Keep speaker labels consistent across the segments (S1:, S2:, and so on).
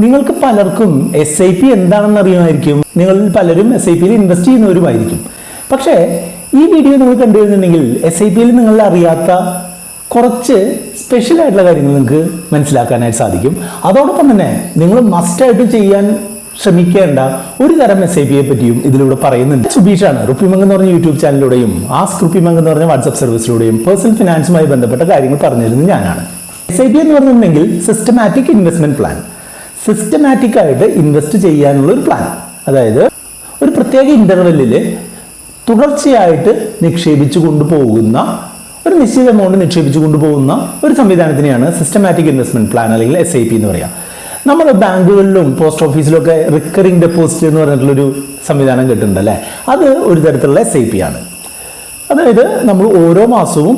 S1: നിങ്ങൾക്ക് പലർക്കും SIP എന്താണെന്ന് അറിയുമായിരിക്കും. നിങ്ങളിൽ പലരും SIPയിൽ ഇൻവെസ്റ്റ് ചെയ്യുന്നവരുമായിരിക്കും. പക്ഷേ ഈ വീഡിയോ നിങ്ങൾ കണ്ടുവരുന്നുണ്ടെങ്കിൽ SIPയിൽ നിങ്ങൾ അറിയാത്ത കുറച്ച് സ്പെഷ്യൽ ആയിട്ടുള്ള കാര്യങ്ങൾ നിങ്ങൾക്ക് മനസ്സിലാക്കാനായിട്ട് സാധിക്കും. അതോടൊപ്പം തന്നെ നിങ്ങൾ മസ്റ്റായിട്ട് ചെയ്യാൻ ശ്രമിക്കേണ്ട ഒരു തരം SIPയെ പറ്റിയും ഇതിലൂടെ പറയുന്നുണ്ട്. സുബീഷാണ് റുപ്പിമംഗ് എന്ന് പറഞ്ഞ യൂട്യൂബ് ചാനലിലൂടെയും ആസ്ക് റുപ്പിമംഗ് എന്ന് പറഞ്ഞ വാട്സ്ആപ്പ് സർവീസിലൂടെയും പേഴ്സണൽ ഫിനാൻസുമായി ബന്ധപ്പെട്ട കാര്യങ്ങൾ പറഞ്ഞു തരുന്നത് ഞാനാണ്. SIP എന്ന് പറഞ്ഞിട്ടുണ്ടെങ്കിൽ സിസ്റ്റമാറ്റിക് ഇൻവെസ്റ്റ്മെന്റ് പ്ലാൻ, സിസ്റ്റമാറ്റിക് ആയിട്ട് ഇൻവെസ്റ്റ് ചെയ്യാനുള്ള ഒരു പ്ലാൻ. അതായത് ഒരു പ്രത്യേക ഇന്റർവെല്ലിൽ തുടർച്ചയായിട്ട് നിക്ഷേപിച്ചു കൊണ്ടുപോകുന്ന ഒരു നിശ്ചിത എമൗണ്ട് നിക്ഷേപിച്ചു കൊണ്ടുപോകുന്ന ഒരു സംവിധാനത്തിനെയാണ് സിസ്റ്റമാറ്റിക് ഇൻവെസ്റ്റ്മെന്റ് പ്ലാൻ അല്ലെങ്കിൽ SIP എന്ന് പറയാം. നമ്മൾ ബാങ്കുകളിലും പോസ്റ്റ് ഓഫീസിലും ഒക്കെ റിക്കറിംഗ് ഡെപ്പോസിറ്റ് എന്ന് പറഞ്ഞിട്ടുള്ളൊരു സംവിധാനം കിട്ടുന്നുണ്ട് അല്ലേ. അത് ഒരു തരത്തിലുള്ള SIP ആണ്. അതായത് നമ്മൾ ഓരോ മാസവും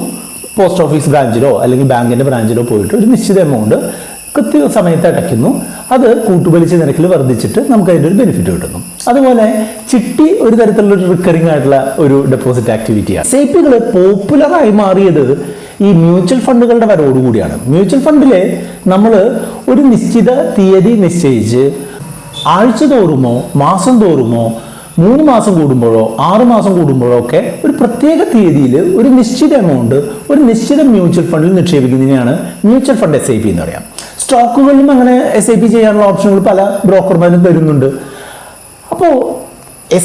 S1: പോസ്റ്റ് ഓഫീസ് ബ്രാഞ്ചിലോ അല്ലെങ്കിൽ ബാങ്കിന്റെ ബ്രാഞ്ചിലോ പോയിട്ട് ഒരു നിശ്ചിത എമൗണ്ട് കൃത്യസമയത്ത് അടയ്ക്കുന്നു. അത് കൂട്ടുപലിശ നിരക്കിൽ വർദ്ധിച്ചിട്ട് നമുക്ക് അതിൻ്റെ ഒരു ബെനിഫിറ്റ് കിട്ടുന്നു. അതുപോലെ ചിട്ടി ഒരു തരത്തിലുള്ള ഒരു റിക്കറിംഗ് ആയിട്ടുള്ള ഒരു ഡെപ്പോസിറ്റ് ആക്ടിവിറ്റിയാണ്. SIPകൾ പോപ്പുലറായി മാറിയത് ഈ മ്യൂച്വൽ ഫണ്ടുകളുടെ വരവോടുകൂടിയാണ്. മ്യൂച്വൽ ഫണ്ടിൽ നമ്മൾ ഒരു നിശ്ചിത തീയതി നിശ്ചയിച്ച് ആഴ്ച തോറുമോ മാസം തോറുമോ 3 മാസം കൂടുമ്പോഴോ 6 മാസം കൂടുമ്പോഴോ ഒക്കെ ഒരു പ്രത്യേക തീയതിയിൽ ഒരു നിശ്ചിത എമൗണ്ട് ഒരു നിശ്ചിത മ്യൂച്വൽ ഫണ്ടിൽ നിക്ഷേപിക്കുന്നതിനെയാണ് മ്യൂച്വൽ ഫണ്ട് SIP എന്ന് പറയാം. സ്റ്റോക്കുകളിലും അങ്ങനെ SIP ചെയ്യാനുള്ള ഓപ്ഷനുകൾ പല ബ്രോക്കർമാരും തരുന്നുണ്ട്. അപ്പോൾ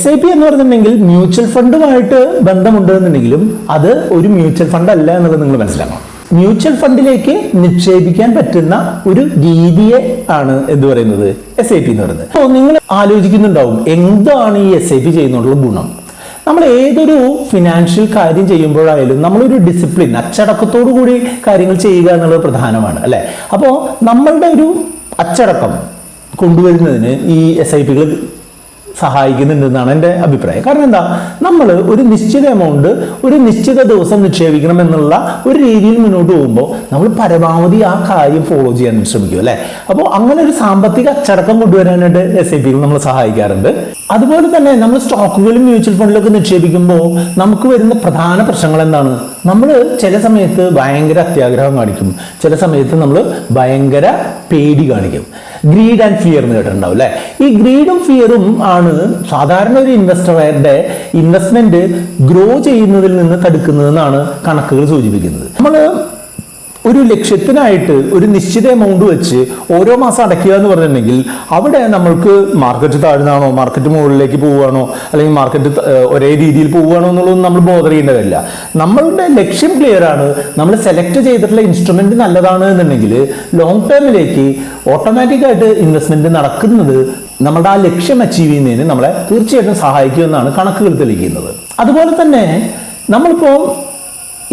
S1: SIP എന്ന് പറഞ്ഞിട്ടുണ്ടെങ്കിൽ മ്യൂച്വൽ ഫണ്ടുമായിട്ട് ബന്ധമുണ്ട് എന്നുണ്ടെങ്കിലും അത് ഒരു മ്യൂച്വൽ ഫണ്ട് അല്ല എന്നുള്ളത് നിങ്ങൾ മനസ്സിലാക്കണം. മ്യൂച്വൽ ഫണ്ടിലേക്ക് നിക്ഷേപിക്കാൻ പറ്റുന്ന ഒരു രീതിയെ ആണ് എന്ത് പറയുന്നത് SIP എന്ന് പറയുന്നത്. അപ്പോൾ നിങ്ങൾ ആലോചിക്കുന്നുണ്ടാവും എന്താണ് ഈ SIP ചെയ്യുന്നതിനുള്ള ഗുണം. നമ്മൾ ഏതൊരു ഫിനാൻഷ്യൽ കാര്യം ചെയ്യുമ്പോഴായാലും നമ്മളൊരു ഡിസിപ്ലിൻ അച്ചടക്കത്തോടു കൂടി കാര്യങ്ങൾ ചെയ്യുക എന്നുള്ളത് പ്രധാനമാണ് അല്ലേ. അപ്പോൾ നമ്മളുടെ ഒരു അച്ചടക്കം കൊണ്ടുവരുന്നതിന് ഈ SIPകൾ സഹായിക്കുന്നുണ്ടെന്നാണ് എൻ്റെ അഭിപ്രായം. കാരണം എന്താ, നമ്മൾ ഒരു നിശ്ചിത എമൗണ്ട് ഒരു നിശ്ചിത ദിവസം നിക്ഷേപിക്കണം എന്നുള്ള ഒരു രീതിയിൽ മുന്നോട്ട് പോകുമ്പോൾ നമ്മൾ പരമാവധി ആ കാര്യം ഫോളോ ചെയ്യാൻ ശ്രമിക്കും അല്ലേ. അപ്പോൾ അങ്ങനെ ഒരു സാമ്പത്തിക അച്ചടക്കം കൊണ്ടുവരാനായിട്ട് SIPകൾ നമ്മൾ സഹായിക്കാറുണ്ട്. അതുപോലെ തന്നെ നമ്മൾ സ്റ്റോക്കുകളും മ്യൂച്വൽ ഫണ്ടിലൊക്കെ നിക്ഷേപിക്കുമ്പോൾ നമുക്ക് വരുന്ന പ്രധാന പ്രശ്നങ്ങൾ എന്താണ്? നമ്മൾ ചില സമയത്ത് ഭയങ്കര അത്യാഗ്രഹം കാണിക്കും, ചില സമയത്ത് നമ്മൾ ഭയങ്കര പേടി കാണിക്കും. ഗ്രീഡ് ആൻഡ് ഫിയർ എന്ന് കേട്ടിട്ടുണ്ടാവും അല്ലേ. ഈ ഗ്രീഡും ഫിയറും ആണ് സാധാരണ ഒരു ഇൻവെസ്റ്ററുടെ ഇൻവെസ്റ്റ്മെന്റ് ഗ്രോ ചെയ്യുന്നതിൽ നിന്ന് തടുക്കുന്നതെന്നാണ് കണക്കുകൾ സൂചിപ്പിക്കുന്നത്. നമ്മൾ ഒരു ലക്ഷ്യത്തിനായിട്ട് ഒരു നിശ്ചിത എമൗണ്ട് വെച്ച് ഓരോ മാസം അടയ്ക്കുക എന്ന് പറഞ്ഞിട്ടുണ്ടെങ്കിൽ അവിടെ നമ്മൾക്ക് മാർക്കറ്റ് താഴ്ന്നാണോ മാർക്കറ്റ് മുകളിലേക്ക് പോവുകയാണോ അല്ലെങ്കിൽ മാർക്കറ്റ് ഒരേ രീതിയിൽ പോവുകയാണോ എന്നുള്ളതൊന്നും നമ്മൾ ബോധർ ചെയ്യേണ്ട കാര്യമില്ല. നമ്മളുടെ ലക്ഷ്യം ക്ലിയർ ആണ്. നമ്മൾ സെലക്ട് ചെയ്തിട്ടുള്ള ഇൻസ്ട്രുമെന്റ് നല്ലതാണ് എന്നുണ്ടെങ്കിൽ ലോങ് ടേമിലേക്ക് ഓട്ടോമാറ്റിക്കായിട്ട് ഇൻവെസ്റ്റ്മെന്റ് നടക്കുന്നത് നമ്മുടെ ആ ലക്ഷ്യം അച്ചീവ് ചെയ്യുന്നതിന് നമ്മളെ തീർച്ചയായിട്ടും സഹായിക്കുമെന്നാണ് കണക്കുകൾ തെളിയിക്കുന്നത്. അതുപോലെ തന്നെ നമ്മളിപ്പോൾ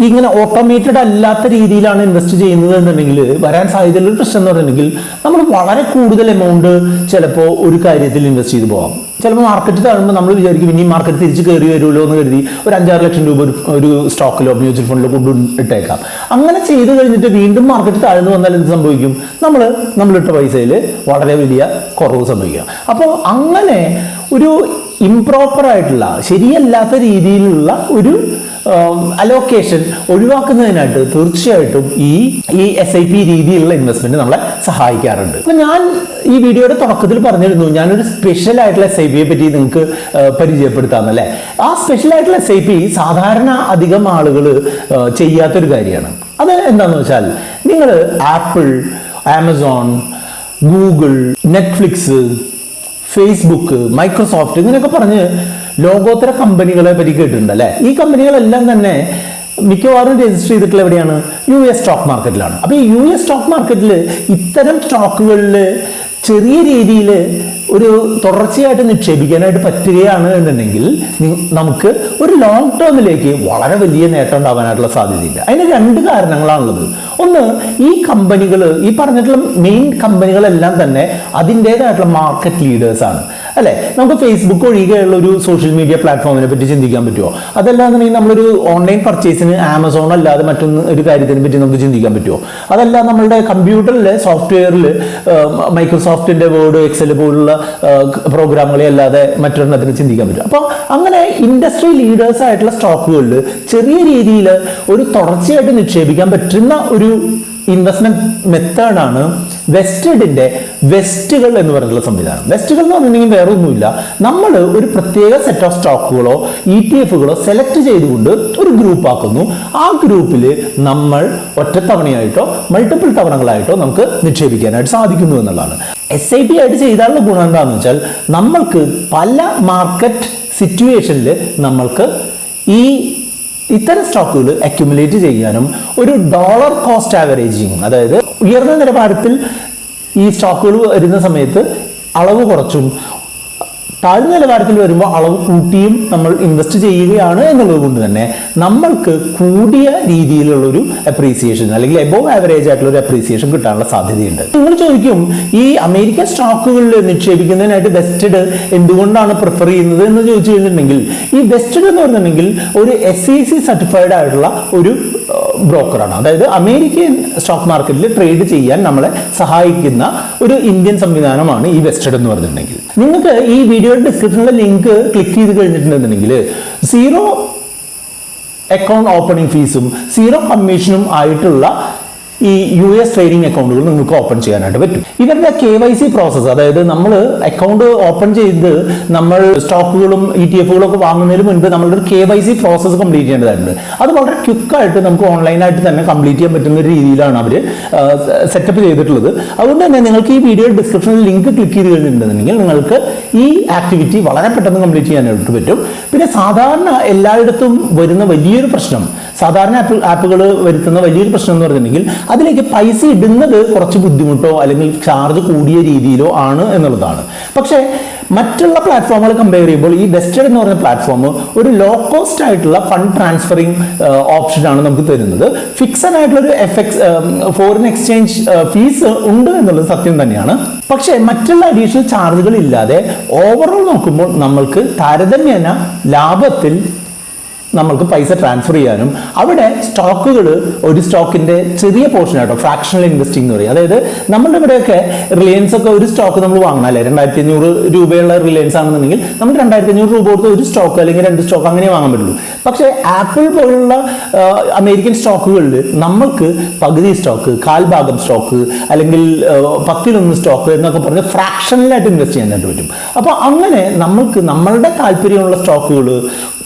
S1: ഇങ്ങനെ ഓട്ടോമേറ്റഡ് അല്ലാത്ത രീതിയിലാണ് ഇൻവെസ്റ്റ് ചെയ്യുന്നത് എന്നുണ്ടെങ്കിൽ വരാൻ സാധ്യതയുള്ള പ്രശ്നം എന്ന് പറഞ്ഞിട്ടുണ്ടെങ്കിൽ നമ്മൾ വളരെ കൂടുതൽ എമൗണ്ട് ചിലപ്പോൾ ഒരു കാര്യത്തിൽ ഇൻവെസ്റ്റ് ചെയ്ത് പോകാം. ചിലപ്പോൾ മാർക്കറ്റ് താഴുമ്പോൾ നമ്മൾ വിചാരിക്കും ഇനി മാർക്കറ്റ് തിരിച്ച് കയറി വരുമല്ലോ എന്ന് കരുതി ഒരു 5-6 ലക്ഷം രൂപ ഒരു സ്റ്റോക്കിലോ മ്യൂച്വൽ ഫണ്ടിലോ കൊണ്ടിട്ടേക്കാം. അങ്ങനെ ചെയ്ത് കഴിഞ്ഞിട്ട് വീണ്ടും മാർക്കറ്റ് താഴ്ന്നു വന്നാൽ എന്ത് സംഭവിക്കും? നമ്മളിട്ട പൈസയിൽ വളരെ വലിയ കുറവ് സംഭവിക്കാം. അപ്പോൾ അങ്ങനെ ഒരു ഇംപ്രോപ്പർ ആയിട്ടുള്ള ശരിയല്ലാത്ത രീതിയിലുള്ള ഒരു അലോക്കേഷൻ ഒഴിവാക്കുന്നതിനായിട്ട് തീർച്ചയായിട്ടും ഈ SIP രീതിയിലുള്ള ഇൻവെസ്റ്റ്മെന്റ് നമ്മളെ സഹായിക്കാറുണ്ട്. അപ്പൊ ഞാൻ ഈ വീഡിയോയുടെ തുടക്കത്തിൽ പറഞ്ഞിരുന്നു ഞാനൊരു സ്പെഷ്യൽ ആയിട്ടുള്ള SIPയെ പറ്റി നിങ്ങൾക്ക് പരിചയപ്പെടുത്താമെന്നല്ലേ. ആ സ്പെഷ്യൽ ആയിട്ടുള്ള SIP സാധാരണ അധികം ആളുകൾ ചെയ്യാത്തൊരു കാര്യമാണ്. അത് എന്താണെന്ന് വെച്ചാൽ നിങ്ങൾ apple, Amazon, Google, Netflix, Facebook, Microsoft ഇങ്ങനെയൊക്കെ പറഞ്ഞ് ലോകോത്തര കമ്പനികളെ പറ്റി കേട്ടിട്ടുണ്ട് അല്ലേ. ഈ കമ്പനികളെല്ലാം തന്നെ മിക്കവാറും രജിസ്റ്റർ ചെയ്തിട്ടുള്ള എവിടെയാണ്? US സ്റ്റോക്ക് മാർക്കറ്റിലാണ്. അപ്പോൾ ഈ US സ്റ്റോക്ക് മാർക്കറ്റിൽ ഇത്തരം സ്റ്റോക്കുകളിൽ ചെറിയ രീതിയിൽ ഒരു തുടർച്ചയായിട്ട് നിക്ഷേപിക്കാനായിട്ട് പറ്റുകയാണ് എന്നുണ്ടെങ്കിൽ നമുക്ക് ഒരു ലോങ് ടേമിലേക്ക് വളരെ വലിയ നേട്ടം ഉണ്ടാവാനായിട്ടുള്ള സാധ്യതയില്ല. അതിന് 2 കാരണങ്ങളാണുള്ളത്. ഒന്ന്, ഈ കമ്പനികൾ ഈ പറഞ്ഞിട്ടുള്ള മെയിൻ കമ്പനികളെല്ലാം തന്നെ അതിൻ്റെതായിട്ടുള്ള മാർക്കറ്റ് ലീഡേഴ്സ് ആണ് അല്ലേ. നമുക്ക് ഫേസ്ബുക്ക് ഒഴികെയുള്ള ഒരു സോഷ്യൽ മീഡിയ പ്ലാറ്റ്ഫോമിനെ പറ്റി ചിന്തിക്കാൻ പറ്റുമോ? അതല്ലാന്നുണ്ടെങ്കിൽ നമ്മളൊരു ഓൺലൈൻ പർച്ചേസിന് ആമസോൺ അല്ലാതെ മറ്റൊന്ന് ഒരു കാര്യത്തിനെ പറ്റി നമുക്ക് ചിന്തിക്കാൻ പറ്റുമോ? അതല്ല നമ്മളുടെ കമ്പ്യൂട്ടറിലെ സോഫ്റ്റ്വെയറിൽ മൈക്രോസോഫ്റ്റിന്റെ വേർഡ്, എക്സൽ പോലുള്ള പ്രോഗ്രാമുകളെ അല്ലാതെ മറ്റൊരെണ്ണത്തിന് ചിന്തിക്കാൻ പറ്റും. അപ്പോൾ അങ്ങനെ ഇൻഡസ്ട്രി ലീഡേഴ്സ് ആയിട്ടുള്ള സ്റ്റോക്കുകളിൽ ചെറിയ രീതിയിൽ ഒരു തുടർച്ചയായിട്ട് നിക്ഷേപിക്കാൻ പറ്റുന്ന ഒരു ഇൻവെസ്റ്റ്മെന്റ് മെത്തേഡാണ് വെസ്റ്റഡിന്റെ വെസ്റ്റുകൾ എന്ന് പറഞ്ഞിട്ടുള്ള സംവിധാനം. വെസ്റ്റുകൾ എന്ന് പറഞ്ഞിട്ടുണ്ടെങ്കിൽ വേറെ ഒന്നുമില്ല, നമ്മൾ ഒരു പ്രത്യേക സെറ്റ് ഓഫ് സ്റ്റോക്കുകളോ ETF-കളോ സെലക്ട് ചെയ്തുകൊണ്ട് ഒരു ഗ്രൂപ്പ് ആക്കുന്നു. ആ ഗ്രൂപ്പിൽ നമ്മൾ ഒറ്റത്തവണയായിട്ടോ മൾട്ടിപ്പിൾ തവണകളായിട്ടോ നമുക്ക് നിക്ഷേപിക്കാനായിട്ട് സാധിക്കുന്നു എന്നുള്ളതാണ്. SIP ആയിട്ട് ചെയ്താലുള്ള ഗുണം എന്താണെന്ന് വെച്ചാൽ നമ്മൾക്ക് പല മാർക്കറ്റ് സിറ്റുവേഷനിൽ നമ്മൾക്ക് ഇത്തരം സ്റ്റോക്കുകൾ അക്യുമുലേറ്റ് ചെയ്യാനും ഒരു ഡോളർ കോസ്റ്റ് ആവറേജിങ്, അതായത് ഉയർന്ന നിലവാരത്തിൽ ഈ സ്റ്റോക്കുകൾ വരുന്ന സമയത്ത് അളവ് കുറച്ചും താഴ്ന്ന നിലവാരത്തിൽ വരുമ്പോൾ അളവ് കൂട്ടിയും നമ്മൾ ഇൻവെസ്റ്റ് ചെയ്യുകയാണ് എന്നുള്ളത് കൊണ്ട് തന്നെ നമ്മൾക്ക് കൂടിയ രീതിയിലുള്ളൊരു അപ്രീസിയേഷൻ അല്ലെങ്കിൽ എബോവ് ആവറേജ് ആയിട്ടുള്ള ഒരു അപ്രീസിയേഷൻ കിട്ടാനുള്ള സാധ്യതയുണ്ട്. നിങ്ങൾ ചോദിക്കും, ഈ അമേരിക്കൻ സ്റ്റോക്കുകളിൽ നിക്ഷേപിക്കുന്നതിനായിട്ട് വെസ്റ്റഡ് എന്തുകൊണ്ടാണ് പ്രിഫർ ചെയ്യുന്നത് എന്ന് ചോദിച്ചു കഴിഞ്ഞിട്ടുണ്ടെങ്കിൽ, ഈ വെസ്റ്റഡ് എന്ന് പറഞ്ഞിട്ടുണ്ടെങ്കിൽ ഒരു SEC സർട്ടിഫൈഡ് ആയിട്ടുള്ള ഒരു ബ്രോക്കറാണ്. അതായത് അമേരിക്കൻ സ്റ്റോക്ക് മാർക്കറ്റിൽ ട്രേഡ് ചെയ്യാൻ നമ്മളെ സഹായിക്കുന്ന ഒരു ഇന്ത്യൻ സംവിധാനമാണ് ഈ വെസ്റ്റഡ് എന്ന് പറഞ്ഞിട്ടുണ്ടെങ്കിൽ. നിങ്ങൾക്ക് ഈ വീഡിയോയുടെ ഡിസ്ക്രിപ്ഷനിലെ ലിങ്ക് ക്ലിക്ക് ചെയ്ത് കഴിഞ്ഞിട്ടുണ്ടെന്നുണ്ടെങ്കിൽ 0 അക്കൗണ്ട് ഓപ്പണിംഗ് ഫീസും 0 കമ്മീഷനും ആയിട്ടുള്ള ഈ US ട്രേഡിംഗ് അക്കൗണ്ടുകൾ നിങ്ങൾക്ക് ഓപ്പൺ ചെയ്യാനായിട്ട് പറ്റും. ഇവരുടെ KYC പ്രോസസ്സ്, അതായത് നമ്മൾ അക്കൗണ്ട് ഓപ്പൺ ചെയ്ത് നമ്മൾ സ്റ്റോക്കുകളും ETF-കളും ഒക്കെ വാങ്ങുന്നതിന് മുൻപ് നമ്മളൊരു KYC പ്രോസസ്സ് കംപ്ലീറ്റ് ചെയ്യേണ്ടതായിട്ടുണ്ട്. അത് വളരെ ക്വിക്കായിട്ട് നമുക്ക് ഓൺലൈനായിട്ട് തന്നെ കംപ്ലീറ്റ് ചെയ്യാൻ പറ്റുന്ന ഒരു രീതിയിലാണ് അവർ സെറ്റപ്പ് ചെയ്തിട്ടുള്ളത്. അതുകൊണ്ട് തന്നെ നിങ്ങൾക്ക് ഈ വീഡിയോ ഡിസ്ക്രിപ്ഷനിൽ ലിങ്ക് ക്ലിക്ക് ചെയ്ത് കഴിഞ്ഞിട്ടുണ്ടെങ്കിൽ നിങ്ങൾക്ക് ഈ ആക്ടിവിറ്റി വളരെ പെട്ടെന്ന് കംപ്ലീറ്റ് ചെയ്യാനായിട്ട് പറ്റും. പിന്നെ സാധാരണ എല്ലായിടത്തും വരുന്ന വലിയൊരു പ്രശ്നം, സാധാരണ ആപ്പുകൾ വരുത്തുന്ന വലിയൊരു പ്രശ്നം എന്ന് പറഞ്ഞിട്ടുണ്ടെങ്കിൽ അതിലേക്ക് പൈസ ഇടുന്നത് കുറച്ച് ബുദ്ധിമുട്ടോ അല്ലെങ്കിൽ ചാർജ് കൂടിയ രീതിയിലോ ആണ് എന്നുള്ളതാണ്. പക്ഷേ മറ്റുള്ള പ്ലാറ്റ്ഫോമുകൾ കമ്പയർ ചെയ്യുമ്പോൾ ഈ വെസ്റ്റഡ് എന്ന് പറയുന്ന പ്ലാറ്റ്ഫോം ഒരു ലോ കോസ്റ്റ് ആയിട്ടുള്ള ഫണ്ട് ട്രാൻസ്ഫറിങ് ഓപ്ഷനാണ് നമുക്ക് തരുന്നത്. ഫിക്സഡ് ആയിട്ടുള്ള ഒരു ഫോറിൻ എക്സ്ചേഞ്ച് ഫീസ് ഉണ്ട് എന്നുള്ളത് സത്യം തന്നെയാണ്. പക്ഷേ മറ്റുള്ള അഡീഷണൽ ചാർജുകൾ ഇല്ലാതെ ഓവറോൾ നോക്കുമ്പോൾ നമ്മൾക്ക് താരതമ്യേന ലാഭത്തിൽ നമ്മൾക്ക് പൈസ ട്രാൻസ്ഫർ ചെയ്യാനും അവിടെ സ്റ്റോക്കുകൾ ഒരു സ്റ്റോക്കിന്റെ ചെറിയ പോർഷൻ ആയിട്ടോ ഫ്രാക്ഷണൽ ഇൻവെസ്റ്റിംഗ് എന്ന് പറയും. അതായത് നമ്മളുടെ ഇവിടെയൊക്കെ റിലയൻസ് ഒക്കെ ഒരു സ്റ്റോക്ക് നമ്മൾ വാങ്ങണല്ലേ, 2500 രൂപയുള്ള റിലയൻസ് ആണെന്നുണ്ടെങ്കിൽ നമുക്ക് 2500 രൂപ കൊടുത്ത് ഒരു സ്റ്റോക്ക് അല്ലെങ്കിൽ 2 സ്റ്റോക്ക് അങ്ങനെ വാങ്ങാൻ പറ്റുള്ളൂ. പക്ഷേ ആപ്പിൾ പോലുള്ള അമേരിക്കൻ സ്റ്റോക്കുകളിൽ നമ്മൾക്ക് പകുതി സ്റ്റോക്ക്, കാൽഭാഗം സ്റ്റോക്ക് അല്ലെങ്കിൽ 10-1 സ്റ്റോക്ക് എന്നൊക്കെ പറഞ്ഞ് ഫ്രാക്ഷണലായിട്ട് ഇൻവെസ്റ്റ് ചെയ്യാനായിട്ട് പറ്റും. അപ്പോൾ അങ്ങനെ നമ്മൾക്ക് നമ്മളുടെ താല്പര്യമുള്ള സ്റ്റോക്കുകൾ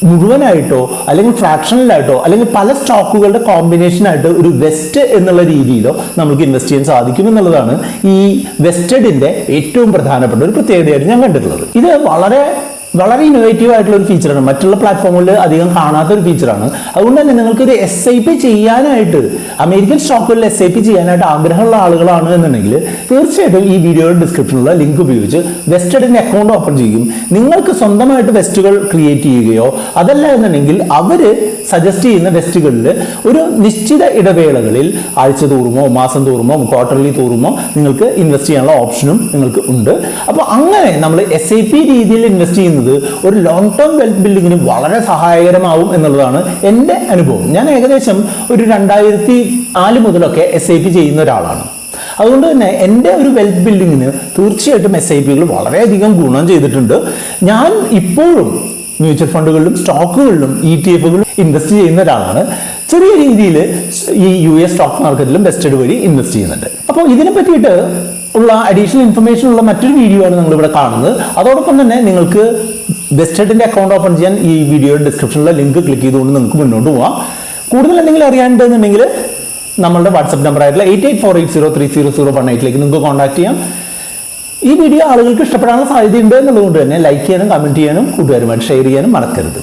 S1: മുഴുവനായിട്ടോ അല്ലെങ്കിൽ ഫ്രാക്ഷണലായിട്ടോ അല്ലെങ്കിൽ പല സ്റ്റോക്കുകളുടെ കോമ്പിനേഷനായിട്ട് ഒരു വെസ്റ്റ് എന്നുള്ള രീതിയിലോ നമുക്ക് ഇൻവെസ്റ്റ് ചെയ്യാൻ സാധിക്കും എന്നുള്ളതാണ് ഈ വെസ്റ്റഡിന്റെ ഏറ്റവും പ്രധാനപ്പെട്ട ഒരു പ്രത്യേകതയായിട്ട് ഞാൻ കണ്ടിട്ടുള്ളത്. ഇത് വളരെ ഇന്നോവേറ്റീവ് ആയിട്ടുള്ള ഒരു ഫീച്ചറാണ്, മറ്റുള്ള പ്ലാറ്റ്ഫോമുകളിൽ അധികം കാണാത്ത ഒരു ഫീച്ചറാണ്. അതുകൊണ്ട് തന്നെ നിങ്ങൾക്കൊരു SIP ചെയ്യാനായിട്ട്, അമേരിക്കൻ സ്റ്റോക്കുകളിൽ SIP ചെയ്യാനായിട്ട് ആഗ്രഹമുള്ള ആളുകളാണ് എന്നുണ്ടെങ്കിൽ തീർച്ചയായിട്ടും ഈ വീഡിയോയുടെ ഡിസ്ക്രിപ്ഷനിലുള്ള ലിങ്ക് ഉപയോഗിച്ച് വെസ്റ്റഡിന്റെ അക്കൗണ്ട് ഓപ്പൺ ചെയ്യും. നിങ്ങൾക്ക് സ്വന്തമായിട്ട് വെസ്റ്റുകൾ ക്രിയേറ്റ് ചെയ്യുകയോ അതല്ല എന്നുണ്ടെങ്കിൽ അവർ സജസ്റ്റ് ചെയ്യുന്ന വെസ്റ്റുകളിൽ ഒരു നിശ്ചിത ഇടവേളകളിൽ ആഴ്ച തോറുമോ മാസം തോറുമോ ക്വാർട്ടർലി തോറുമോ നിങ്ങൾക്ക് ഇൻവെസ്റ്റ് ചെയ്യാനുള്ള ഓപ്ഷനും നിങ്ങൾക്ക് ഉണ്ട്. അപ്പോൾ അങ്ങനെ നമ്മൾ SIP രീതിയിൽ ഇൻവെസ്റ്റ് ചെയ്യുന്നത് ഒരു ലോങ് ടേം വെൽത്ത് ബിൽഡിങ്ങിന് വളരെ സഹായകരമാവും എന്നുള്ളതാണ് എൻ്റെ അനുഭവം. ഞാൻ ഏകദേശം ഒരു 2004 മുതലൊക്കെ SIP ചെയ്യുന്ന ഒരാളാണ്. അതുകൊണ്ട് തന്നെ എൻ്റെ ഒരു വെൽത്ത് ബിൽഡിങ്ങിന് തീർച്ചയായിട്ടും SIP-കൾ വളരെയധികം ഗുണം ചെയ്തിട്ടുണ്ട്. ഞാൻ ഇപ്പോഴും മ്യൂച്വൽ ഫണ്ടുകളിലും സ്റ്റോക്കുകളിലും ETF-കളും ഇൻവെസ്റ്റ് ചെയ്യുന്ന ഒരാളാണ്. ചെറിയ രീതിയിൽ ഈ US സ്റ്റോക്ക് മാർക്കറ്റിലും വെസ്റ്റഡ് വഴി ഇൻവെസ്റ്റ് ചെയ്യുന്നുണ്ട്. അപ്പോൾ ഇതിനെ പറ്റിയിട്ട് ഉള്ള അഡീഷണൽ ഇൻഫർമേഷൻ ഉള്ള മറ്റൊരു വീഡിയോ ആണ് നിങ്ങൾ ഇവിടെ കാണുന്നത്. അതോടൊപ്പം തന്നെ നിങ്ങൾക്ക് വെസ്റ്റഡിന്റെ അക്കൗണ്ട് ഓപ്പൺ ചെയ്യാൻ ഈ വീഡിയോയുടെ ഡിസ്ക്രിപ്ഷനിലെ ലിങ്ക് ക്ലിക്ക് ചെയ്തുകൊണ്ട് നിങ്ങൾക്ക് മുന്നോട്ട് പോകാം. കൂടുതൽ എന്തെങ്കിലും അറിയാനുണ്ടെന്നുണ്ടെങ്കിൽ നമ്മളുടെ വാട്സ്ആപ്പ് നമ്പർ ആയിട്ടുള്ള 8848030018 നിങ്ങൾക്ക് കോൺടാക്ട് ചെയ്യാം. ഈ വീഡിയോ ആളുകൾക്ക് ഇഷ്ടപ്പെടാനുള്ള സാധ്യതയുണ്ട് എന്നുള്ളതുകൊണ്ട് തന്നെ ലൈക്ക് ചെയ്യാനും കമന്റ് ചെയ്യാനും കൂട്ടുകാരുമായിട്ട് ഷെയർ ചെയ്യാനും മറക്കരുത്.